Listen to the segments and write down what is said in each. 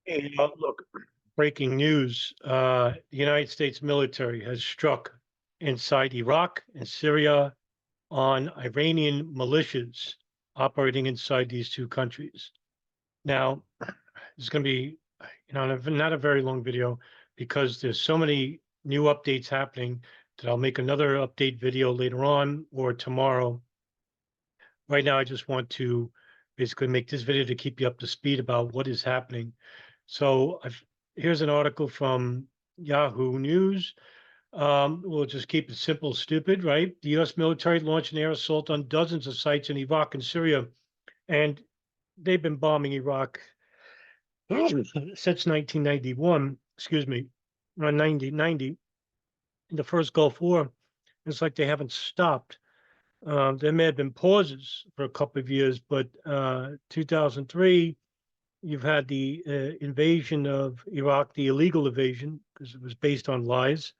Look, breaking news. The United States military has struck inside Iraq and Syria on Iranian militias operating inside these two countries. Now, it's going to be, not a very long video because there's so many new updates happening that I'll make another update video later on or tomorrow. Right now, I just want to basically make this video to keep you up to speed about what is happening. So here's an article from Yahoo News. We'll just keep it simple, stupid, right? The U.S. military launched an air assault on dozens of sites in Iraq and Syria, and they've been bombing Iraq since 1991. Excuse me, 1990, in the first Gulf War. It's like they haven't stopped. There may have been pauses for a couple of years, but 2003, you've had the invasion of Iraq, the illegal invasion, because it was based on lies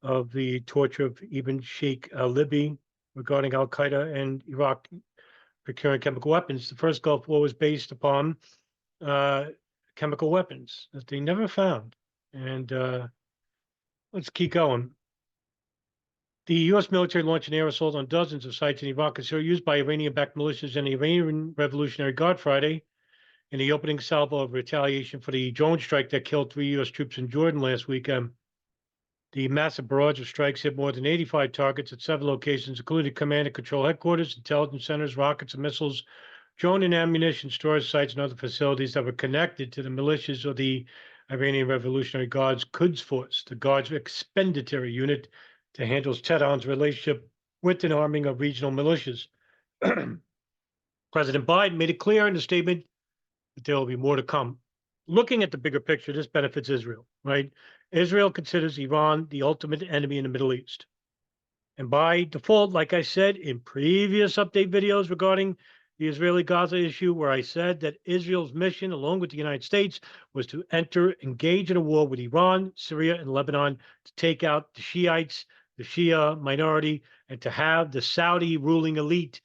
of the torture of Ibn Sheikh al-Libi regarding al-Qaeda and Iraq procuring chemical weapons. The first Gulf War was based upon chemical weapons that they never found. And let's keep going. The U.S. military launched an air assault on dozens of sites in Iraq and Syria used by Iranian-backed militias and the Iranian Revolutionary Guard Friday in the opening salvo of retaliation for the drone strike that killed 3 U.S. troops in Jordan last weekend. The massive barrage of strikes hit more than 85 targets at 7 locations, including command and control headquarters, intelligence centers, rockets and missiles, drone and ammunition storage sites, and other facilities that were connected to the militias of the Iranian Revolutionary Guard's Quds Force, the Guard's expeditionary unit that handles Tehran's relationship with an arming of regional militias. President Biden made it clear in a statement that there will be more to come. Looking at the bigger picture, this benefits Israel, right? Israel considers Iran the ultimate enemy in the Middle East. And by default, like I said in previous update videos regarding the Israeli-Gaza issue, where I said that Israel's mission, along with the United States, was to engage in a war with Iran, Syria, and Lebanon to take out the Shiites, the Shia minority, and to have the Saudi ruling elite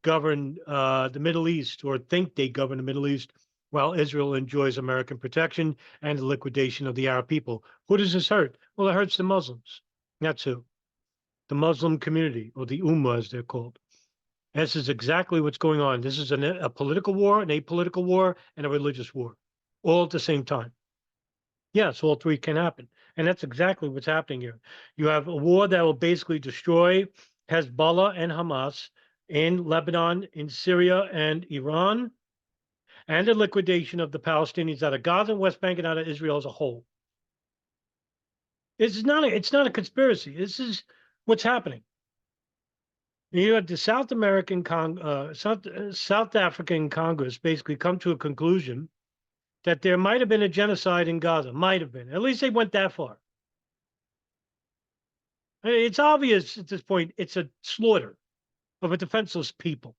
govern the Middle East, or think they govern the Middle East, while Israel enjoys American protection and the liquidation of the Arab people. Who does this hurt? Well, it hurts the Muslims. That's who. The Muslim community, or the Ummah as they're called. This is exactly what's going on. This is a political war, an apolitical war, and a religious war, all at the same time. Yes, all three can happen. And that's exactly what's happening here. You have a war that will basically destroy Hezbollah and Hamas in Lebanon, in Syria, and Iran, and the liquidation of the Palestinians out of Gaza and West Bank and out of Israel as a whole. It's not a conspiracy. This is what's happening. You had the South African Congress basically come to a conclusion that there might have been a genocide in Gaza. Might have been. At least they went that far. It's obvious at this point it's a slaughter of a defenseless people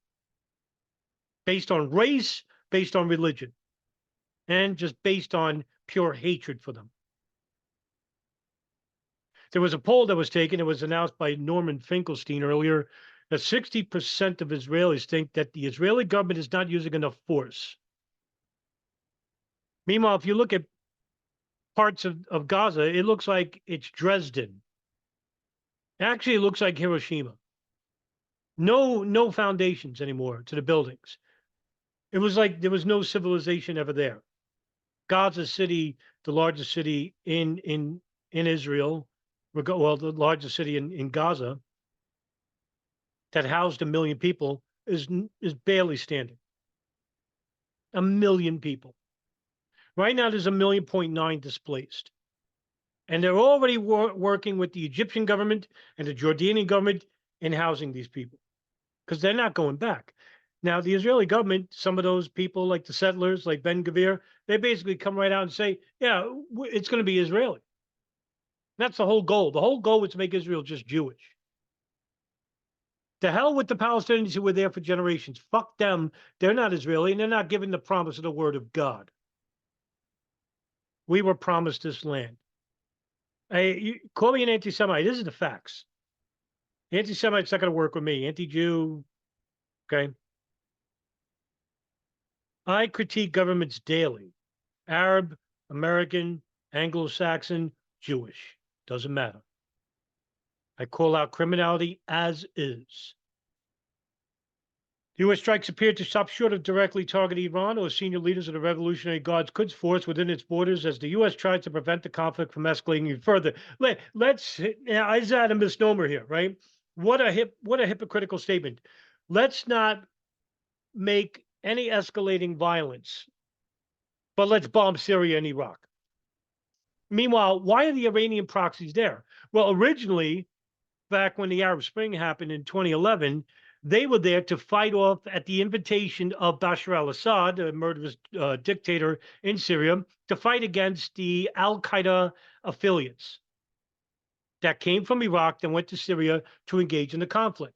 based on race, based on religion, and just based on pure hatred for them. There was a poll that was taken, it was announced by Norman Finkelstein earlier, that 60% of Israelis think that the Israeli government is not using enough force. Meanwhile, if you look at parts of Gaza, it looks like it's Dresden. Actually, it looks like Hiroshima. No foundations anymore to the buildings. It was like there was no civilization ever there. Gaza City, the largest city in Israel, well, the largest city in Gaza, that housed 1 million people, is barely standing. 1 million people. Right now, there's 1.9 million displaced. And they're already working with the Egyptian government and the Jordanian government in housing these people, because they're not going back. Now, the Israeli government, some of those people, like the settlers, like Ben Gvir, they basically come right out and say, yeah, it's going to be Israeli. That's the whole goal. The whole goal was to make Israel just Jewish. To hell with the Palestinians who were there for generations. Fuck them. They're not Israeli, and they're not given the promise of the word of God. We were promised this land. You call me an anti-Semite. This is the facts. Anti-Semite's not going to work with me. Anti-Jew, okay? I critique governments daily. Arab, American, Anglo-Saxon, Jewish. Doesn't matter. I call out criminality as is. The U.S. strikes appeared to stop short of directly targeting Iran or senior leaders of the Revolutionary Guard's Quds Force within its borders as the U.S. tries to prevent the conflict from escalating even further. Let's, is that a misnomer here, right? What a hypocritical statement. Let's not make any escalating violence, but let's bomb Syria and Iraq. Meanwhile, why are the Iranian proxies there? Well, originally, back when the Arab Spring happened in 2011, they were there to fight off at the invitation of Bashar al-Assad, a murderous dictator in Syria, to fight against the al-Qaeda affiliates that came from Iraq and went to Syria to engage in the conflict.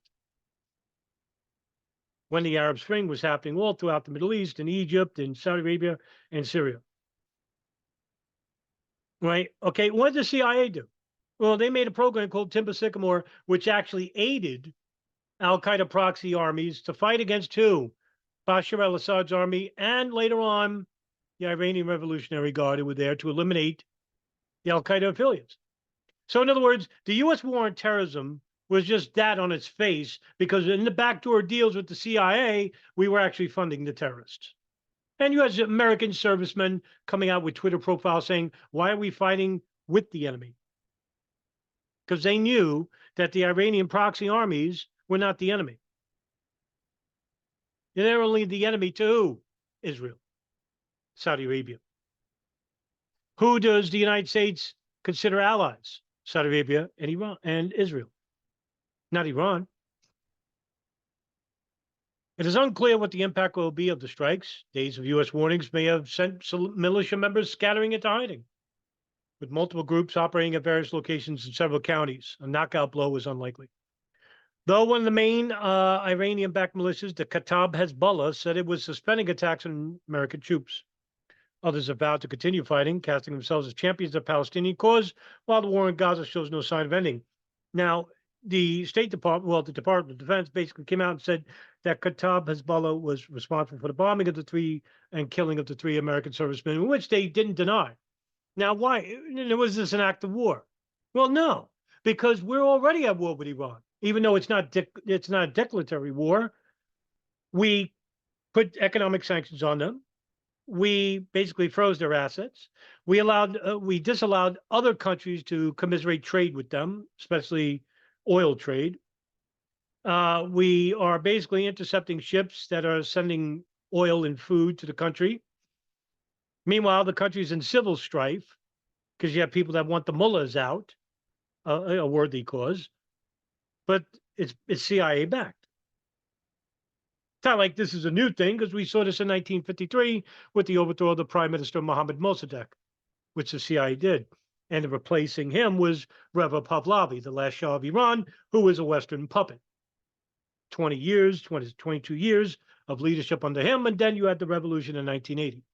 When the Arab Spring was happening all throughout the Middle East, in Egypt, in Saudi Arabia, and Syria. Right? Okay, what did the CIA do? Well, they made a program called Timber Sycamore, which actually aided al-Qaeda proxy armies to fight against who? Bashar al-Assad's army, and later on, the Iranian Revolutionary Guard, who were there to eliminate the al-Qaeda affiliates. So in other words, the U.S. war on terrorism was just that on its face, because in the backdoor deals with the CIA, we were actually funding the terrorists. And you had American servicemen coming out with Twitter profiles saying, why are we fighting with the enemy? Because they knew that the Iranian proxy armies were not the enemy. They're only the enemy to who? Israel, Saudi Arabia. Who does the United States consider allies? Saudi Arabia and Iran and Israel, not Iran. It is unclear what the impact will be of the strikes. Days of U.S. warnings may have sent militia members scattering into hiding, with multiple groups operating at various locations in several counties. A knockout blow is unlikely. Though one of the main Iranian-backed militias, the Kataib Hezbollah, said it was suspending attacks on American troops. Others have vowed to continue fighting, casting themselves as champions of the Palestinian cause, while the war in Gaza shows no sign of ending. Now, the State Department, well, the Department of Defense basically came out and said that Kataib Hezbollah was responsible for the bombing of the three and killing of the three American servicemen, which they didn't deny. Now, why? Was this an act of war? Well, no, because we're already at war with Iran, even though it's not a declaratory war. We put economic sanctions on them. We basically froze their assets. We disallowed other countries to commiserate trade with them, especially oil trade. We are basically intercepting ships that are sending oil and food to the country. Meanwhile, the country's in civil strife because you have people that want the mullahs out, a worthy cause, but it's CIA backed. It's not like this is a new thing, because we saw this in 1953 with the overthrow of the Prime Minister Mohammad Mossadegh, which the CIA did. And replacing him was Reza Pahlavi, the last Shah of Iran, who was a Western puppet. 22 years of leadership under him, and then you had the revolution in 1980.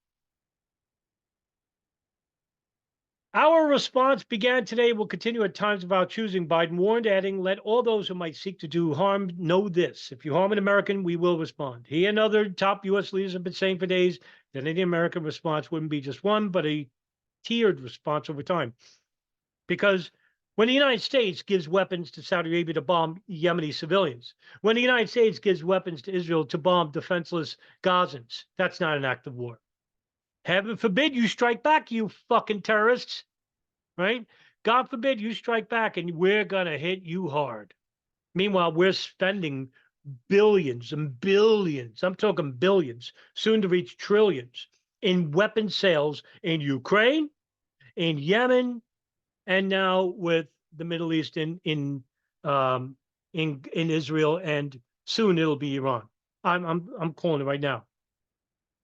Our response began today, will continue at times of our choosing, Biden warned, adding, let all those who might seek to do harm know this. If you harm an American, we will respond. He and other top U.S. leaders have been saying for days that any American response wouldn't be just one, but a tiered response over time. Because when the United States gives weapons to Saudi Arabia to bomb Yemeni civilians, when the United States gives weapons to Israel to bomb defenseless Gazans, that's not an act of war. Heaven forbid you strike back, you fucking terrorists, right? God forbid you strike back and we're going to hit you hard. Meanwhile, we're spending billions and billions, I'm talking billions, soon to reach trillions, in weapon sales in Ukraine, in Yemen, and now with the Middle East in Israel, and soon it'll be Iran. I'm calling it right now.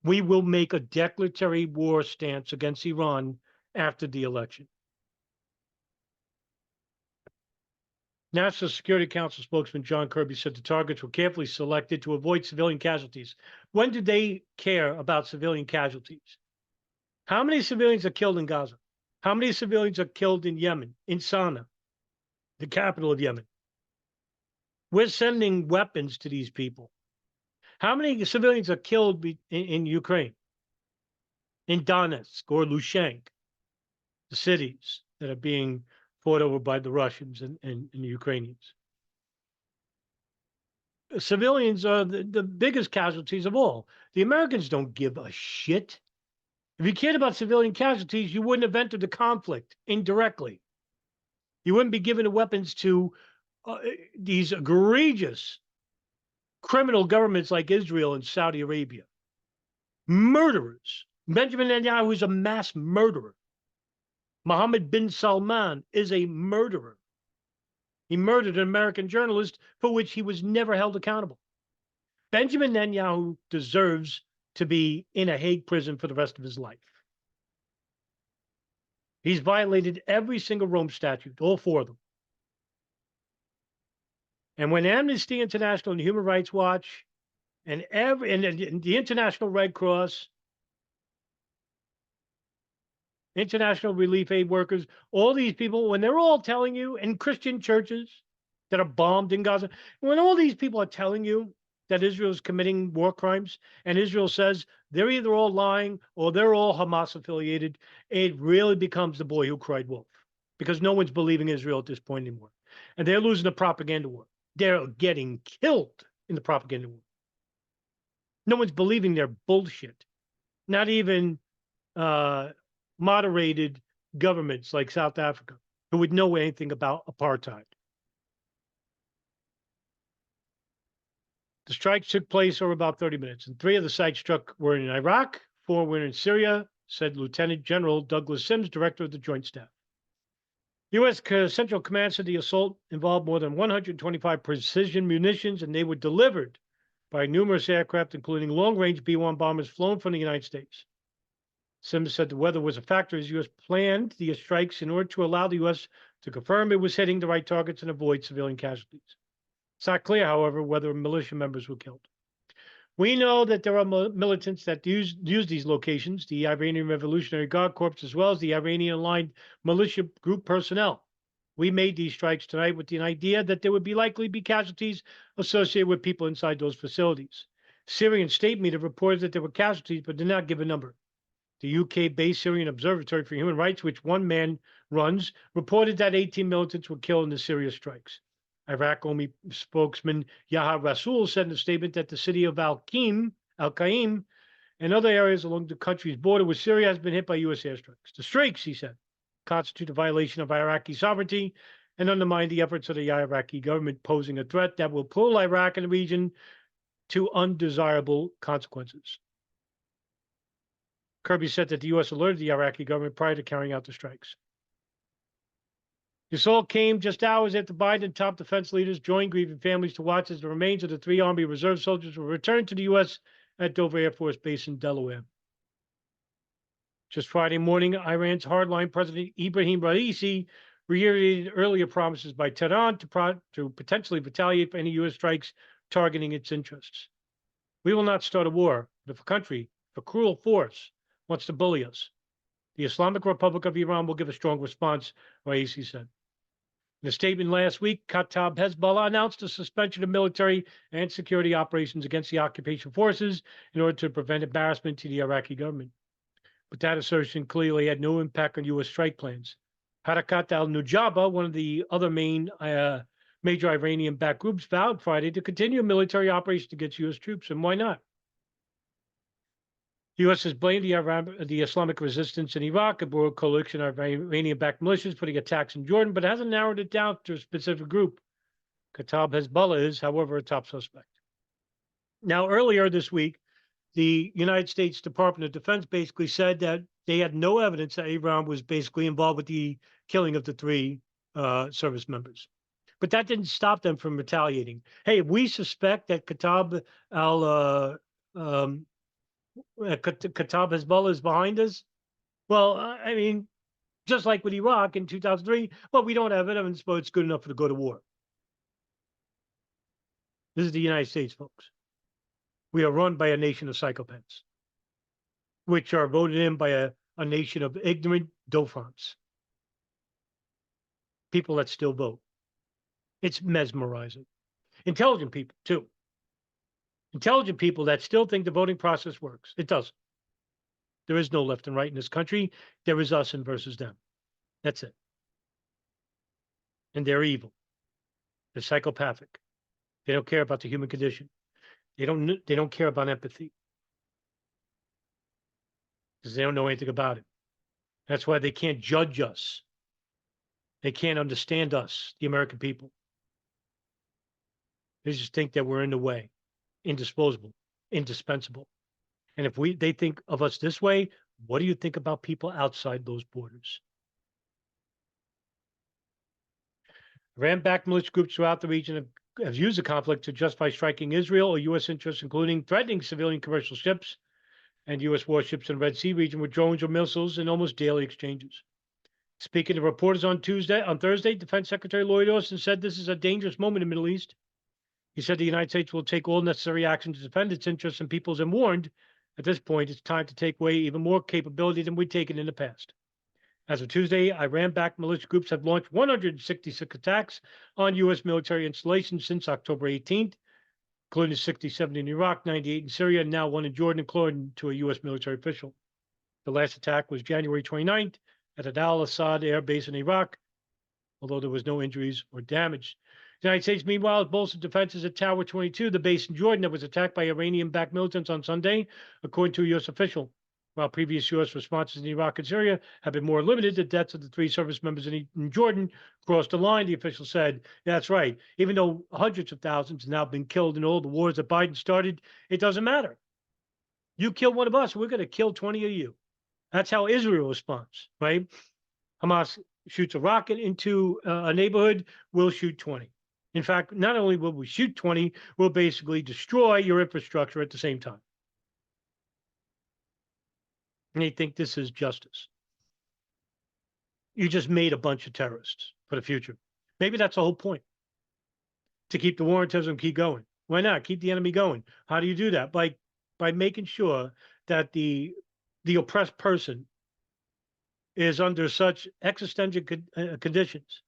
We will make a declaratory war stance against Iran after the election. National Security Council spokesman John Kirby said the targets were carefully selected to avoid civilian casualties. When did they care about civilian casualties? How many civilians are killed in Gaza? How many civilians are killed in Yemen, in Sana'a, the capital of Yemen? We're sending weapons to these people. How many civilians are killed in Ukraine? in Donetsk or Lushansk, the cities that are being fought over by the Russians and the Ukrainians. Civilians are the biggest casualties of all. The Americans don't give a shit. If you cared about civilian casualties, you wouldn't have entered the conflict indirectly. You wouldn't be giving the weapons to these egregious criminal governments like Israel and Saudi Arabia. Murderers. Benjamin Netanyahu is a mass murderer. Mohammed bin Salman is a murderer. He murdered an American journalist for which he was never held accountable. Benjamin Netanyahu deserves to be in a Hague prison for the rest of his life. He's violated every single Rome Statute, all four of them. And when Amnesty International and Human Rights Watch and the International Red Cross, International Relief Aid Workers, all these people, when they're all telling you, and Christian churches that are bombed in Gaza, when all these people are telling you that Israel is committing war crimes, and Israel says they're either all lying or they're all Hamas affiliated, it really becomes the boy who cried wolf, because no one's believing Israel at this point anymore. And they're losing the propaganda war. They're getting killed in the propaganda war. No one's believing their bullshit. Not even moderated governments like South Africa, who would know anything about apartheid. The strikes took place over about 30 minutes, and 3 of the sites struck were in Iraq, 4 were in Syria, said Lieutenant General Douglas Sims, director of the Joint Staff. U.S. Central Command said the assault involved more than 125 precision munitions, and they were delivered by numerous aircraft, including long-range B-1 bombers flown from the United States. Sims said the weather was a factor as the U.S. planned the strikes in order to allow the U.S. to confirm it was hitting the right targets and avoid civilian casualties. It's not clear, however, whether militia members were killed. We know that there are militants that use these locations, the Iranian Revolutionary Guard Corps, as well as the Iranian-aligned militia group personnel. We made these strikes tonight with the idea that there would likely be casualties associated with people inside those facilities. Syrian state media reported that there were casualties, but did not give a number. The UK-based Syrian Observatory for Human Rights, which one man runs, reported that 18 militants were killed in the Syria strikes. Iraq Army spokesman Yahya Rasool said in a statement that the city of Al-Qaim and other areas along the country's border with Syria has been hit by U.S. airstrikes. The strikes, he said, constitute a violation of Iraqi sovereignty and undermine the efforts of the Iraqi government, posing a threat that will pull Iraq and the region to undesirable consequences. Kirby said that the U.S. alerted the Iraqi government prior to carrying out the strikes. This all came just hours after Biden and top defense leaders joined grieving families to watch as the remains of the 3 Army Reserve soldiers were returned to the U.S. at Dover Air Force Base in Delaware. Just Friday morning, Iran's hardline President Ibrahim Raisi reiterated earlier promises by Tehran to potentially retaliate for any U.S. strikes targeting its interests. We will not start a war, but if a country, if a cruel force, wants to bully us, the Islamic Republic of Iran will give a strong response, Raisi said. In a statement last week, Kataib Hezbollah announced a suspension of military and security operations against the occupation forces in order to prevent embarrassment to the Iraqi government. But that assertion clearly had no impact on U.S. strike plans. Harakat al-Nujaba, one of the other major Iranian-backed groups, vowed Friday to continue military operations against U.S. troops, and why not? The U.S. has blamed the Islamic resistance in Iraq, a broad coalition of Iranian-backed militias putting attacks in Jordan, but hasn't narrowed it down to a specific group. Kataib Hezbollah is, however, a top suspect. Now, earlier this week, the United States Department of Defense basically said that they had no evidence that Iran was basically involved with the killing of the 3 service members. But that didn't stop them from retaliating. Hey, we suspect that Kataib Hezbollah is behind us. Well, I mean, just like with Iraq in 2003, well, we don't have evidence, but it's good enough to go to war. This is the United States, folks. We are run by a nation of psychopaths, which are voted in by a nation of ignorant dauphins. People that still vote. It's mesmerizing. Intelligent people, too. Intelligent people that still think the voting process works. It doesn't. There is no left and right in this country. There is us and versus them. That's it. And they're evil. They're psychopathic. They don't care about the human condition. They don't care about empathy because they don't know anything about it. That's why they can't judge us. They can't understand us, the American people. They just think that we're in the way, indisposable, indispensable. And if they think of us this way, what do you think about people outside those borders? Iran-backed militia groups throughout the region have used the conflict to justify striking Israel or U.S. interests, including threatening civilian commercial ships and U.S. warships in the Red Sea region with drones or missiles in almost daily exchanges. Speaking to reporters on Thursday, Defense Secretary Lloyd Austin said this is a dangerous moment in the Middle East. He said the United States will take all necessary action to defend its interests and peoples, and warned, at this point, it's time to take away even more capability than we've taken in the past. As of Tuesday, Iran-backed militia groups have launched 166 attacks on U.S. military installations since October 18th, including 67 in Iraq, 98 in Syria, and now one in Jordan, according to a U.S. military official. The last attack was January 29th at an al-Assad air base in Iraq, although there was no injuries or damage. The United States, meanwhile, has bolstered defenses at Tower 22, the base in Jordan that was attacked by Iranian-backed militants on Sunday, according to a U.S. official. While previous U.S. responses in Iraq and Syria have been more limited, the deaths of the 3 service members in Jordan crossed the line, the official said. That's right. Even though hundreds of thousands have now been killed in all the wars that Biden started, it doesn't matter. You kill one of us, we're going to kill 20 of you. That's how Israel responds, right? Hamas shoots a rocket into a neighborhood, we'll shoot 20. In fact, not only will we shoot 20, we'll basically destroy your infrastructure at the same time. And they think this is justice. You just made a bunch of terrorists for the future. Maybe that's the whole point. To keep the war on terrorism keep going. Why not? Keep the enemy going. How do you do that? By making sure that the oppressed person is under such exigent conditions,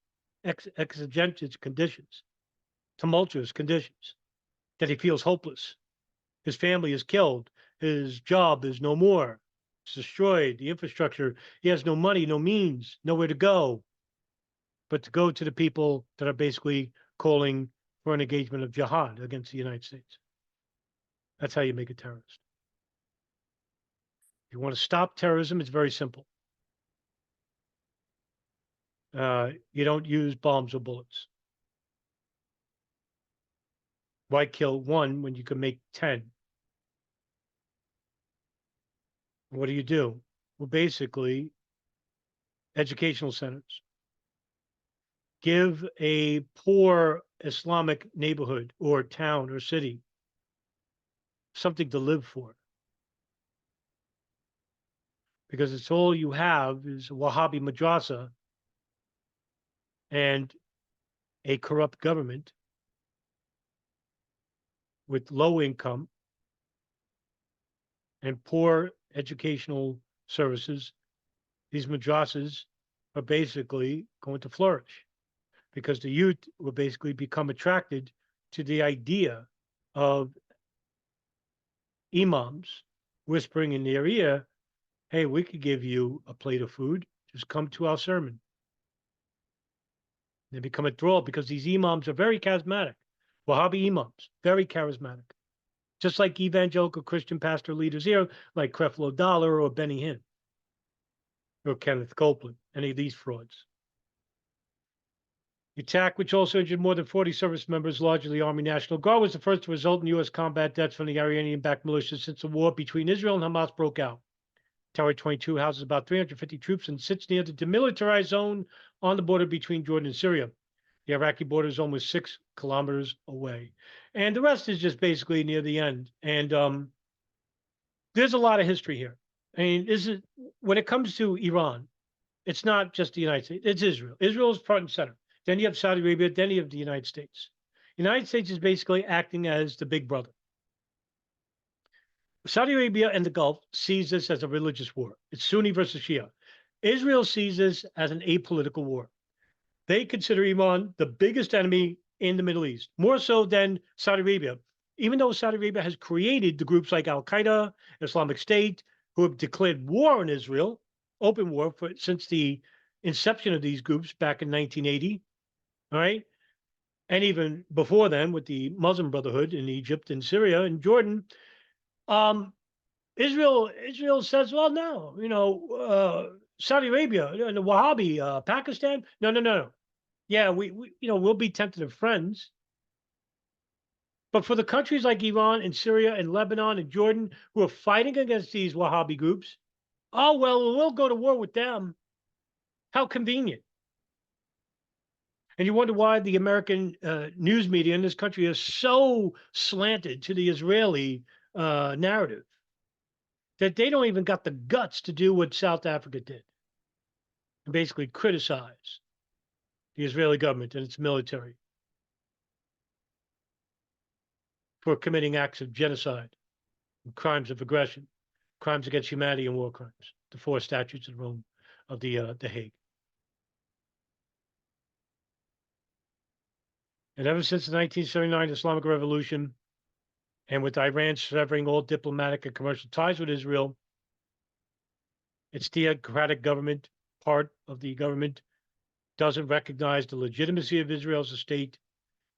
tumultuous conditions, that he feels hopeless. His family is killed. His job is no more. It's destroyed. The infrastructure, he has no money, no means, nowhere to go, but to go to the people that are basically calling for an engagement of jihad against the United States. That's how you make a terrorist. If you want to stop terrorism, it's very simple. You don't use bombs or bullets. Why kill one when you can make 10? What do? Well, basically, educational centers. Give a poor Islamic neighborhood or town or city something to live for. Because it's all you have is a Wahhabi madrasa and a corrupt government with low income and poor educational services. These madrasas are basically going to flourish because the youth will basically become attracted to the idea of imams whispering in their ear, hey, we could give you a plate of food, just come to our sermon. They become enthralled because these imams are very charismatic. Wahhabi imams, very charismatic. Just like evangelical Christian pastor leaders here, like Creflo Dollar or Benny Hinn or Kenneth Copeland, any of these frauds. The attack, which also injured more than 40 service members, largely Army National Guard, was the first to result in U.S. combat deaths from the Iranian-backed militias since the war between Israel and Hamas broke out. Tower 22 houses about 350 troops and sits near the demilitarized zone on the border between Jordan and Syria. The Iraqi border is almost 6 kilometers away. And the rest is just basically near the end. And there's a lot of history here. I mean, when it comes to Iran, it's not just the United States, it's Israel. Israel is front and center. Then you have Saudi Arabia, then you have the United States. The United States is basically acting as the big brother. Saudi Arabia and the Gulf sees this as a religious war. It's Sunni versus Shia. Israel sees this as an apolitical war. They consider Iran the biggest enemy in the Middle East, more so than Saudi Arabia. Even though Saudi Arabia has created the groups like Al-Qaeda, Islamic State, who have declared war on Israel, open war since the inception of these groups back in 1980. All right. And even before then with the Muslim Brotherhood in Egypt and Syria and Jordan. Israel says, well, no, Saudi Arabia, the Wahhabi, Pakistan. No. Yeah, we we'll be tentative friends. But for the countries like Iran and Syria and Lebanon and Jordan who are fighting against these Wahhabi groups, oh, well, we'll go to war with them. How convenient. And you wonder why the American news media in this country is so slanted to the Israeli narrative that they don't even got the guts to do what South Africa did and basically criticize the Israeli government and its military for committing acts of genocide, and crimes of aggression, crimes against humanity, and war crimes, the 4 statutes of Rome of the Hague. And ever since the 1979 Islamic Revolution, and with Iran severing all diplomatic and commercial ties with Israel, its theocratic government, part of the government, doesn't recognize the legitimacy of Israel as a state,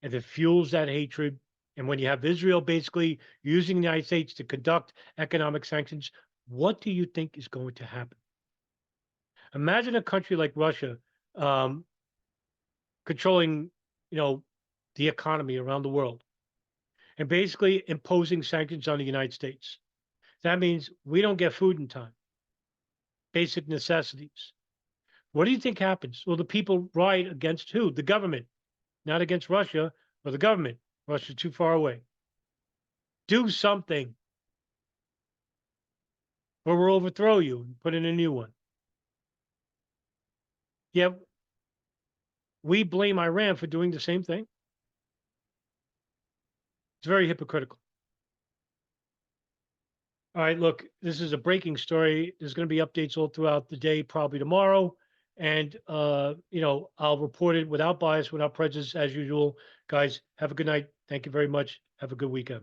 and it fuels that hatred. And when you have Israel basically using the United States to conduct economic sanctions, what do you think is going to happen? Imagine a country like Russia controlling, the economy around the world and basically imposing sanctions on the United States. That means we don't get food in time, basic necessities. What do you think happens? Well, the people riot against who? The government, not against Russia or the government. Russia's too far away. Do something, or we'll overthrow you and put in a new one. Yeah, we blame Iran for doing the same thing. It's very hypocritical. All right, look, this is a breaking story. There's going to be updates all throughout the day, probably tomorrow. And, I'll report it without bias, without prejudice, as usual. Guys, have a good night. Thank you very much. Have a good weekend.